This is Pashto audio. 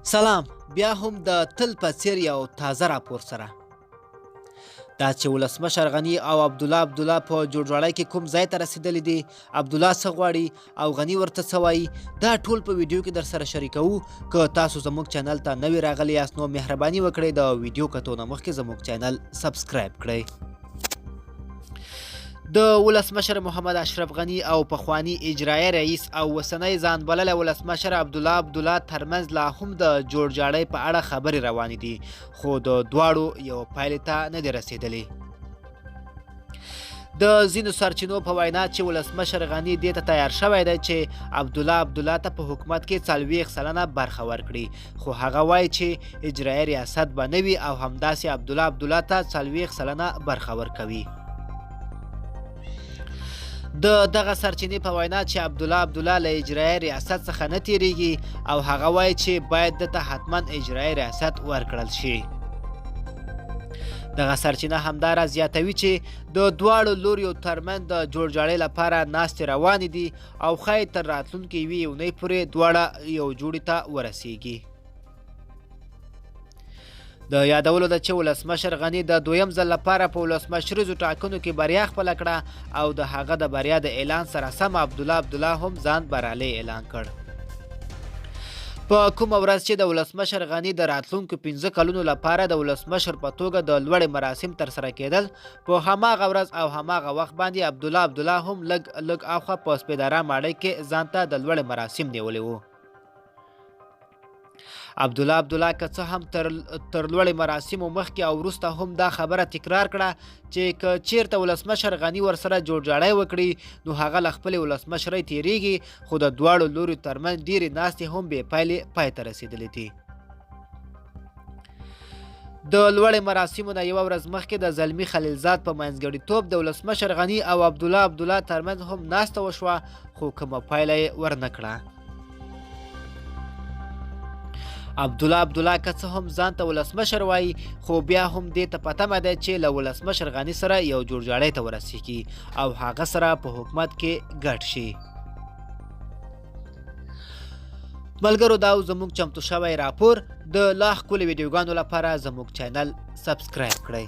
سلام، بیا هم د تل په څیر یو تازه راپور سره. دا چې ولسمشر غني او عبدالله په جوړجاړی کې کوم ځای ته رسیدلی دي، عبدالله څه غواړي او غني ورته څه وایي، دا ټول په ویډیو کې در سره شریکوو. که تاسو زموږ چینل ته نوي راغلي یاست نو مهرباني وکړئ د ویډیو کتو نه مخکې زموږ چینل سبسکرایب کړئ. د ولسمشر محمد اشرف غني او پخوانی اجرایي رئیس او وسنی ځان بللی ولسمشر عبدالله ترمنځ لا هم د جوړجاړی په اړه خبرې روانې دي، خو د دواړو یو پایلې ته نه دي رسېدلې. د ځینو سرچینو په وینا چې ولسمشر غني دې ته تیار شوی دی چې عبدالله ته په حکومت کې 40 سلنه برخه ورکړي، خو هغه وایي چې اجرایي ریاست به نه وي او همداسې عبدالله ته 40 سلنه برخه ورکوي. د دغه سرچینې په وینا چې عبدالله له اجرایي ریاست څخه نه تیریږي او هغه وایي چې باید دته حتما اجرایي ریاست ورکړل شي. دغه سرچینه همداره زیاتوي چې د دواړو لوریو ترمنځ د جوړجاړي لپاره ناستې روانې دي او ښایي تر راتلونکې یوې اونۍ پورې دواړه یو جوړې ته ورسیږي. د یادولو ده چې ولسمشر غني د دویم ځل لپاره په ولسمشریزو ټاکنو کې بریا خپله کړه او د هغه د بریا د اعلان سره سم عبدالله هم ځان بریالی اعلان کړ. په کومه ورځ چې د ولسمشر غني د راتلونکو 15 کلونو لپاره د ولسمشر په توګه د لوړې مراسم ترسره کېدل، په هماغه ورځ او هماغه وخت باندې عبدالله هم لږ اخوا په سپېداره ماڼۍ کې ځان ته د لوړې مراسم نیولي وو. عبدالله که څه هم تر لوړې مراسمو مخکې او وروسته هم دا خبره تکرار کړه چې که چیرته ولسمشر غني ورسره جوړجاړی وکړي نو هغه له خپلې ولسمشرۍ تیریږي، خو د دواړو لوریو ترمنځ ډېرې ناستې هم بې پایلې پای ته رسېدلې دي. د لوړې مراسمو نه یوه ورځ مخکې د زلمي خلیلزاد په منځګړیتوب د ولسمشر غني او عبدالله ترمنځ هم ناسته وشوه، خو کومه پایله یې ورنه کړه. عبدالله که څه هم ځان ته ولسمشر وایي، خو بیا هم دې ته په تمه دی چې له ولسمشر غني سره یو جوړجاړی ته ورسیږي او هغه سره په حکومت کې ګډ شي. ملګرو، دا زموږ چمتو شوی راپور. د لا ښکلي ویډیوګانو لپاره زموږ چینل سبسکرایب کړئ.